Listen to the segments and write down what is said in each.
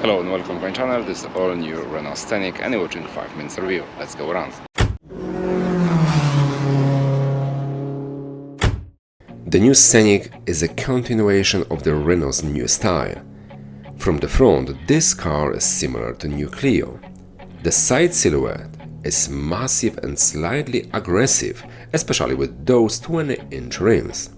Hello and welcome to my channel. This is all new Renault Scenic and you're watching 5 minutes review. Let's go around. The new Scenic is a continuation of the Renault's new style. From the front, this car is similar to new Clio. The side silhouette is massive and slightly aggressive, especially with those 20-inch rims.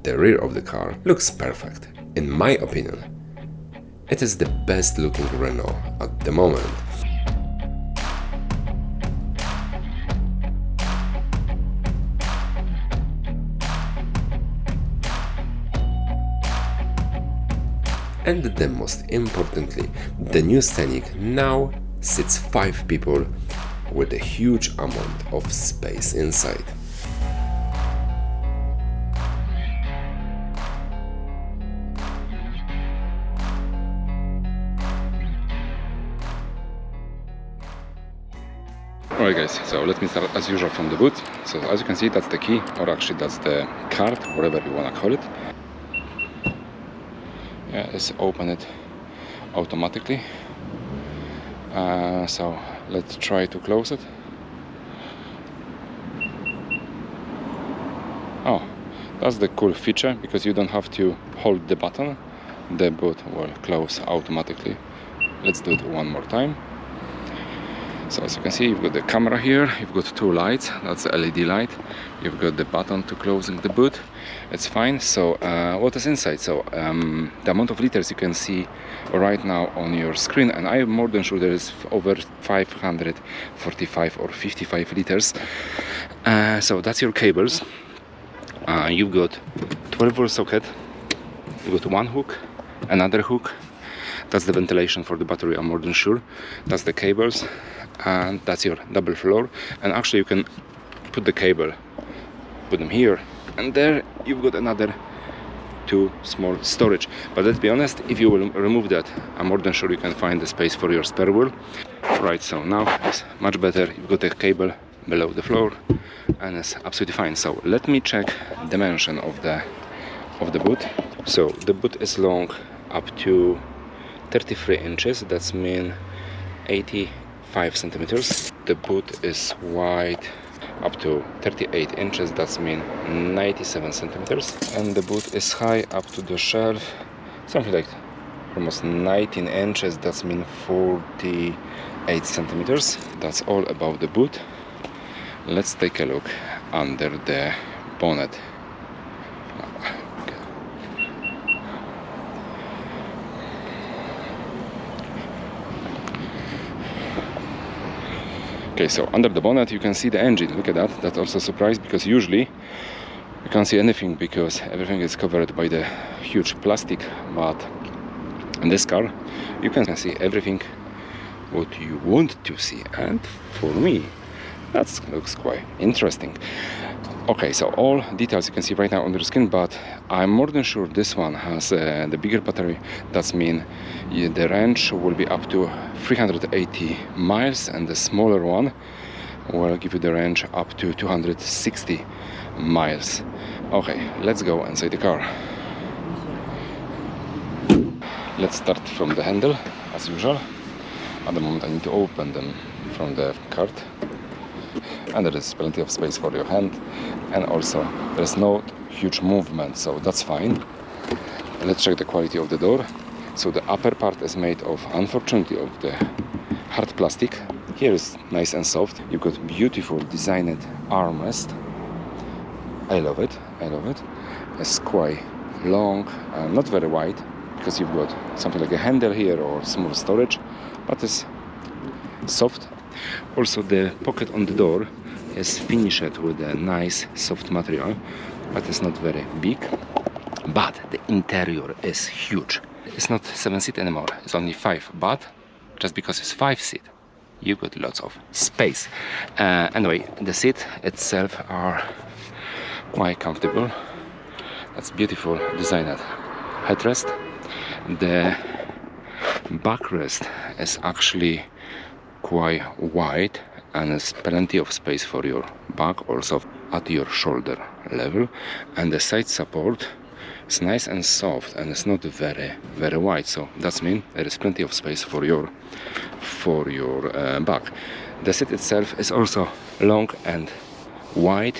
The rear of the car looks perfect. In my opinion, it is the best looking Renault at the moment. And the most importantly, the new Scenic now sits 5 people with a huge amount of space inside. Alright guys, so let me start as usual from the boot. So as you can see, that's the key, or actually that's the card, whatever you wanna call it. Yeah, let's open it automatically. So let's try to close it. Oh, that's the cool feature, because you don't have to hold the button. The boot will close automatically. Let's do it one more time. So as you can see, you've got the camera here, you've got 2 lights, that's the LED light, you've got the button to closing the boot, it's fine. So what is inside? So the amount of liters you can see right now on your screen, and I'm more than sure there is over 545 or 55 liters. So that's your cables. You've got 12-volt socket, you've got 1 hook, another hook. That's the ventilation for the battery, I'm more than sure. That's the cables, and that's your double floor. And actually you can put the cable, put them here, and there you've got another 2 small storage. But let's be honest, if you will remove that, I'm more than sure you can find the space for your spare wheel. Right, so now it's much better. You've got a cable below the floor, and it's absolutely fine. So let me check dimension of the boot. So the boot is long up to 33 inches, that's mean 85 centimeters. The boot is wide up to 38 inches, that's mean 97 centimeters. And the boot is high up to the shelf, something like almost 19 inches, that's mean 48 centimeters. That's all about the boot. Let's take a look under the bonnet. Okay, so under the bonnet you can see the engine. Look at that. That's also a surprise, because usually you can't see anything because everything is covered by the huge plastic. But in this car you can see everything what you want to see, and for me that looks quite interesting. Okay, so all details you can see right now on the screen, but I'm more than sure this one has the bigger battery. That's mean the range will be up to 380 miles, and the smaller one will give you the range up to 260 miles. Okay, let's go inside the car. Let's start from the handle as usual. At the moment I need to open them from the cart. And there is plenty of space for your hand, and also there's no huge movement, so that's fine. Let's check the quality of the door. So the upper part is made of, unfortunately, of the hard plastic. Here is nice and soft. You've got beautiful designed armrest. I love it, I love it. It's quite long, not very wide, because you've got something like a handle here or small storage, but it's soft. Also the pocket on the door is finished with a nice soft material, but it's not very big. But the interior is huge. It's not 7-seat anymore, it's only 5, but just because it's 5-seat you got lots of space. Anyway, the seat itself are quite comfortable. That's beautiful designed headrest. The backrest is actually quite wide, and there's plenty of space for your back, also at your shoulder level. And the side support It's nice and soft, and it's not very wide, so that means there is plenty of space for your back. The seat itself is also long and wide.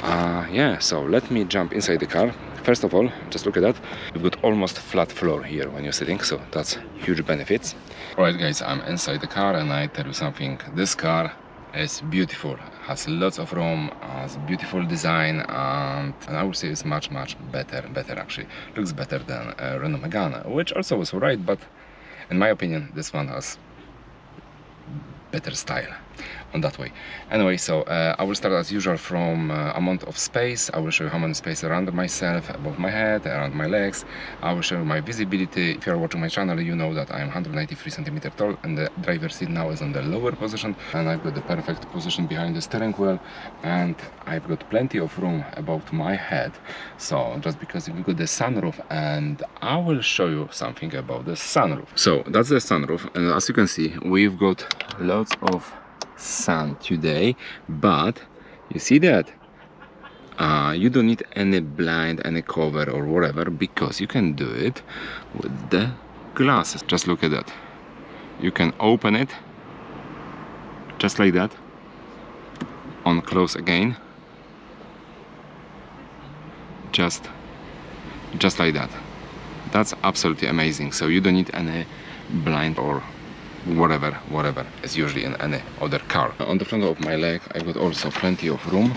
Yeah, so let me jump inside the car. First of all, just look at that. You've got almost flat floor here when you're sitting, so that's huge benefits. Alright guys, I'm inside the car, and I tell you something, this car is beautiful, has lots of room, has beautiful design, and I would say it's much better actually. Looks better than Renault Megane, which also was alright, but in my opinion this one has better style on that way. Anyway, so I will start as usual from amount of space. I will show you how much space around myself, above my head, around my legs. I will show you my visibility. If you are watching my channel, you know that I am 193 cm tall, and the driver's seat now is on the lower position, and I've got the perfect position behind the steering wheel, and I've got plenty of room above my head. So just because we've got the sunroof, and I will show you something about the sunroof. So that's the sunroof, and as you can see, we've got lots of sun today, but you see that you don't need any blind, any cover or whatever, because you can do it with the glasses. Just look at that. You can open it just like that, on close again, just like that. That's absolutely amazing. So you don't need any blind or whatever is usually in any other car. On the front of my leg I've got also plenty of room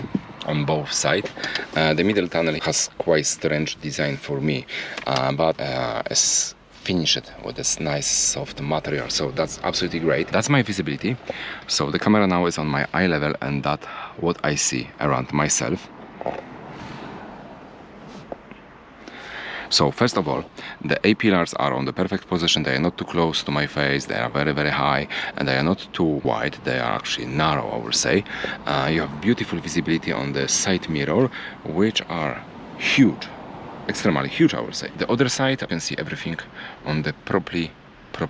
on both sides. The middle tunnel has quite strange design for me, but it's finished with this nice soft material, so that's absolutely great. That's my visibility. So the camera now is on my eye level, and that's what I see around myself. So first of all, the A-pillars are on the perfect position. They are not too close to my face, they are very high, and they are not too wide, they are actually narrow, I would say. You have beautiful visibility on the side mirror, which are huge, extremely huge, I would say. The other side, you can see everything on the properly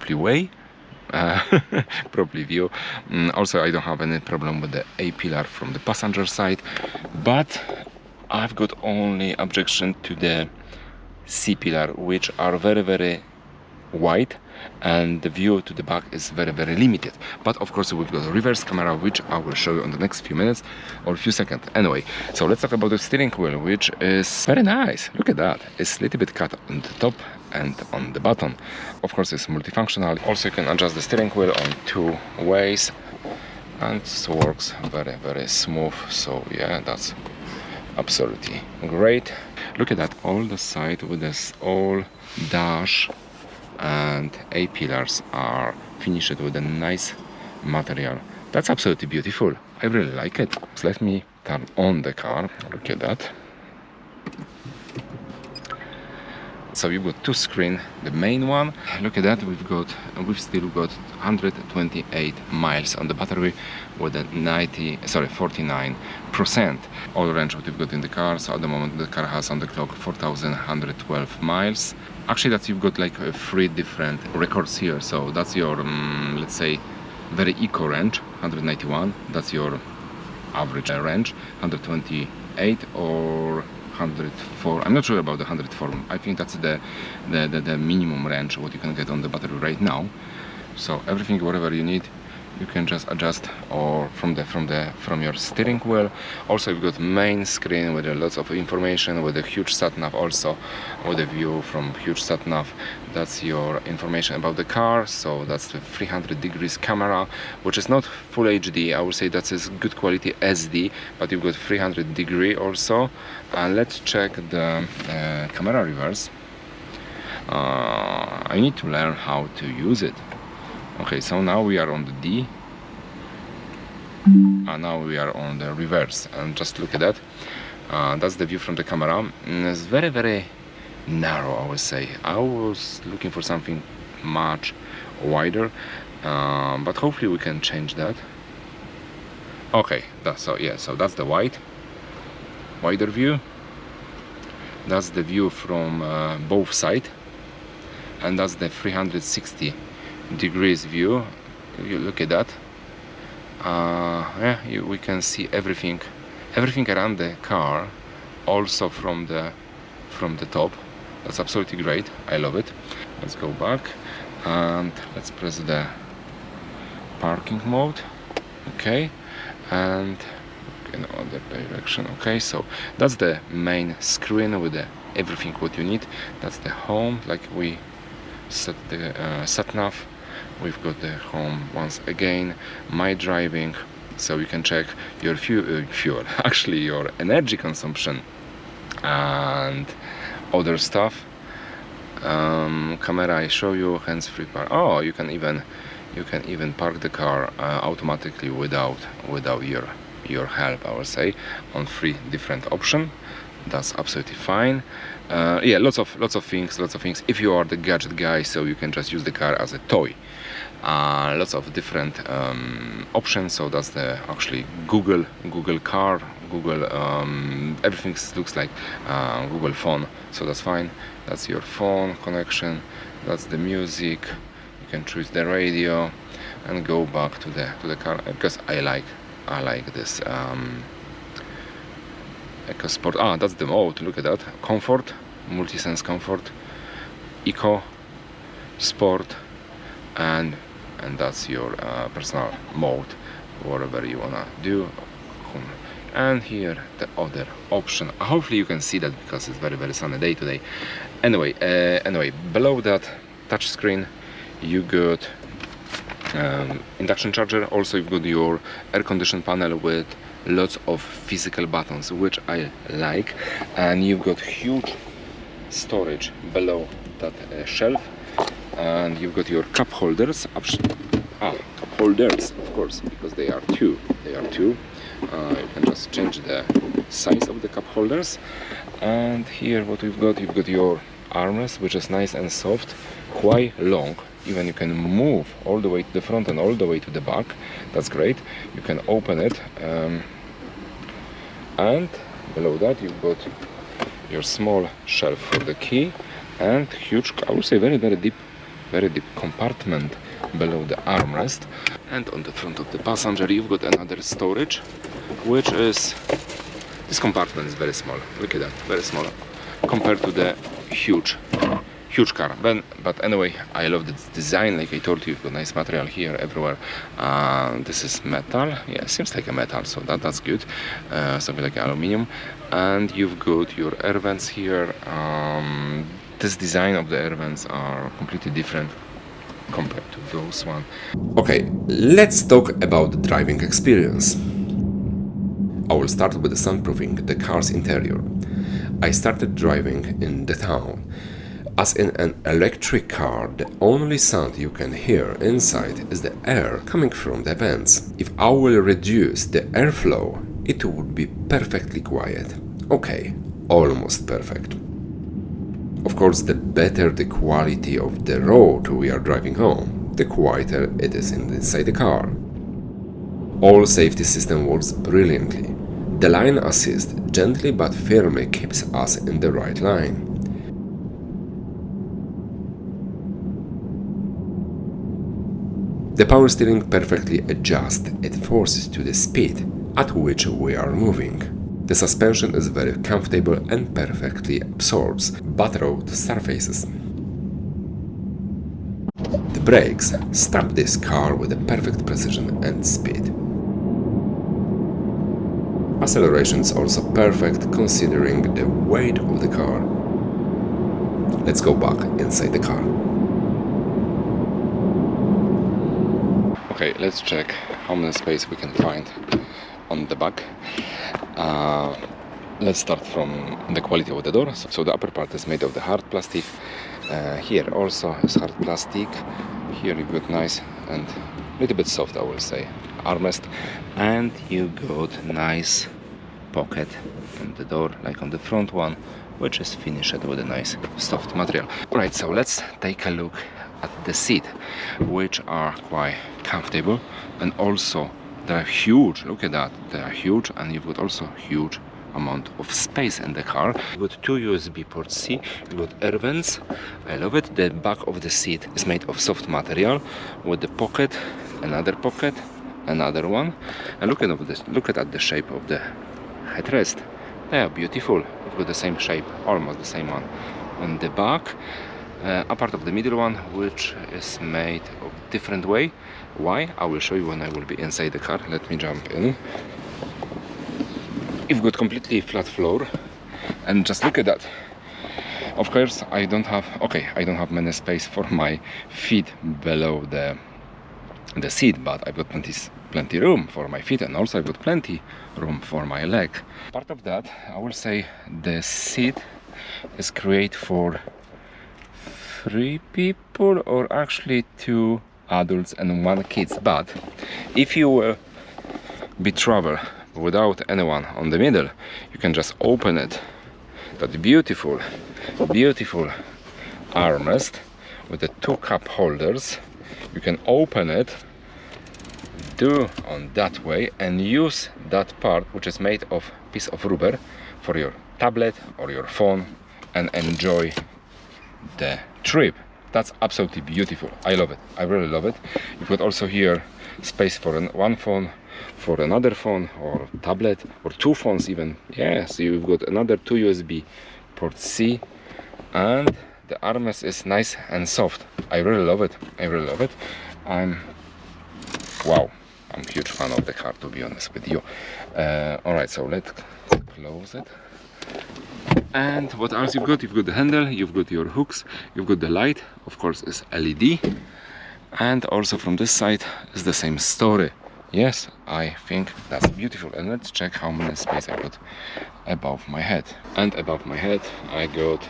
way. Properly view. Also, I don't have any problem with the A-pillar from the passenger side, but I've got only objection to the C-pillar, which are very wide, and the view to the back is very limited. But of course we've got a reverse camera, which I will show you in the next few minutes or few seconds. Anyway, so let's talk about the steering wheel, which is very nice. Look at that. It's a little bit cut on the top and on the bottom. Of course it's multifunctional. Also you can adjust the steering wheel on two ways, and it works very smooth. So yeah, that's absolutely great. Look at that, all the side with this all dash and A-pillars are finished with a nice material. That's absolutely beautiful. I really like it. So let me turn on the car. Look at that. So you've got two screens. The main one, look at that, we've still got 128 miles on the battery with a 49% all range what you've got in the car. So at the moment the car has on the clock 4,112 miles. Actually that's, you've got like three different records here. So that's your let's say very eco range, 191. That's your average range, 128 or 104. I'm not sure about the 104. I think that's the minimum range what you can get on the battery right now. So everything, whatever you need, you can just adjust or from your steering wheel. Also you've got main screen with lots of information, with a huge sat nav, also with a view from huge sat nav. That's your information about the car. So that's the 300 degrees camera, which is not full HD. I would say that's a good quality SD, but you've got 300 degree also. And let's check the camera reverse. I need to learn how to use it. Okay, so now we are on the D, and now we are on the reverse, and just look at that. That's the view from the camera. It's very narrow, I would say. I was looking for something much wider, but hopefully we can change that. Okay, so that's the wider view. That's the view from both sides, and that's the 360 degrees view. You look at that. We can see everything around the car, also from the top. That's absolutely great. I love it. Let's go back and let's press the parking mode. Okay, and in other direction. Okay, so that's the main screen with everything what you need. That's the home, like we set the sat nav. We've got the home once again, my driving, so you can check your fuel actually your energy consumption and other stuff. Camera, I show you hands-free park. Oh, you can even park the car automatically without your help, I would say, on 3 different options. That's absolutely fine. Yeah, lots of things. If you are the gadget guy, so you can just use the car as a toy. Lots of different options. So that's the actually Google car, Google everything looks like Google phone. So that's fine. That's your phone connection. That's the music. You can choose the radio and go back to the car, because I like this EcoSport. That's the mode. Look at that. Comfort, multi-sense comfort, Eco, Sport, and that's your personal mode, whatever you wanna do. And here the other option. Hopefully you can see that because it's very sunny day today. Anyway, below that touch screen you got induction charger. Also you've got your air condition panel with lots of physical buttons, which I like, and you've got huge storage below that shelf, and you've got your cup holders. Cup holders, of course, because they are two. You can just change the size of the cup holders. And here what you've got your armrest, which is nice and soft, quite long. Even you can move all the way to the front and all the way to the back. That's great. You can open it, and below that you've got your small shelf for the key, and huge, I would say very deep compartment below the armrest. And on the front of the passenger you've got another storage, which is, this compartment is very small. Look at that, very small compared to the huge car. But anyway, I love this design. Like I told you, you've got nice material here everywhere. This is metal. Yeah, it seems like a metal, so that's good. Something like aluminium. And you've got your air vents here. This design of the air vents are completely different compared to those one. Okay, let's talk about the driving experience. I will start with the soundproofing the car's interior. I started driving in the town. As in an electric car, the only sound you can hear inside is the air coming from the vents. If I will reduce the airflow, it would be perfectly quiet. Okay, almost perfect. Of course, the better the quality of the road we are driving on, the quieter it is inside the car. All safety system works brilliantly. The lane assist gently but firmly keeps us in the right line. The power steering perfectly adjusts, it forces to the speed at which we are moving. The suspension is very comfortable and perfectly absorbs buttressed surfaces. The brakes stop this car with a perfect precision and speed. Acceleration is also perfect considering the weight of the car. Let's go back inside the car. Okay, let's check how much space we can find on the back. Let's start from the quality of the door. So the upper part is made of the hard plastic. Here also is hard plastic. Here you've got nice and a little bit soft, I will say, armrest, and you got nice pocket on the door, like on the front one, which is finished with a nice soft material. Right, so let's take a look at the seat, which are quite comfortable, and also they are huge. Look at that, they are huge, and you've got also huge amount of space in the car. You've got 2 USB ports C, you've got air vents. I love it. The back of the seat is made of soft material with the pocket, another one, and look at the shape of the headrest. They are beautiful. You've got the same shape, almost the same one on the back, apart of the middle one, which is made of different way. Why? I will show you when I will be inside the car. Let me jump in. You've got completely flat floor, and just look at that. Of course, I don't have many space for my feet below the seat, but I've got plenty room for my feet, and also I've got plenty room for my leg. Part of that, I will say, the seat is created for 3 people, or actually 2 adults and 1 kids. But if you will be travel without anyone on the middle, you can just open it. That beautiful armrest with the 2 cup holders. You can open it, do on that way, and use that part, which is made of piece of rubber, for your tablet or your phone, and enjoy the trip. That's absolutely beautiful. I love it. I really love it. You've got also here space for one phone, for another phone or tablet, or 2 phones even. Yes, you've got another 2 USB port C, and the armrest is nice and soft. I really love it. I really love it. I'm a huge fan of the car, to be honest with you. Alright, so let's close it. And what else you've got? You've got the handle, you've got your hooks, you've got the light, of course, is LED. And also from this side is the same story. Yes, I think that's beautiful. And let's check how many space I got above my head. And above my head I got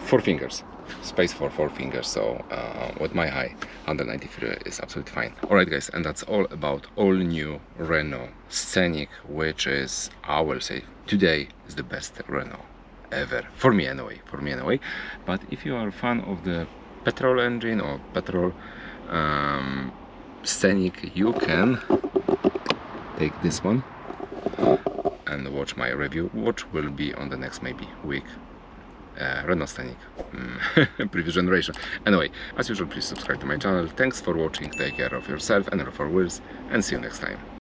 4 fingers. Space for 4 fingers, so with my height, 193 is absolutely fine. Alright guys, and that's all about all new Renault Scenic, which is, I will say, today is the best Renault ever, for me anyway. But if you are a fan of the petrol engine or petrol Scenic, you can take this one and watch my review, which will be on the next maybe week. Renault Scenic previous generation. Anyway, as usual, please subscribe to my channel. Thanks for watching, take care of yourself and of our wheels, and see you next time.